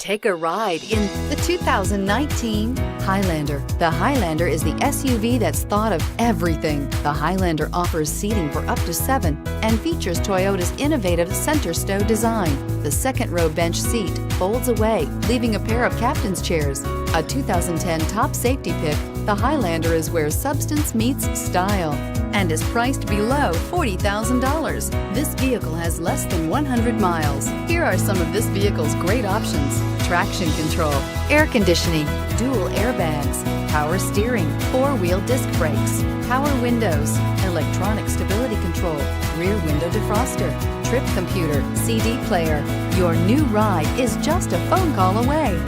Take a ride in the 2019 Highlander. The Highlander is the SUV that's thought of everything. The Highlander offers seating for up to 7 and features Toyota's innovative center stow design. The second row bench seat folds away, leaving a pair of captain's chairs. A 2010 top safety pick, the Highlander is where substance meets style and is priced below $40,000. This vehicle has less than 100 miles. Here are some of this vehicle's great options: traction control, air conditioning, dual airbags, power steering, 4-wheel disc brakes, power windows, electronic stability control, rear window defroster, trip computer, CD player. Your new ride is just a phone call away.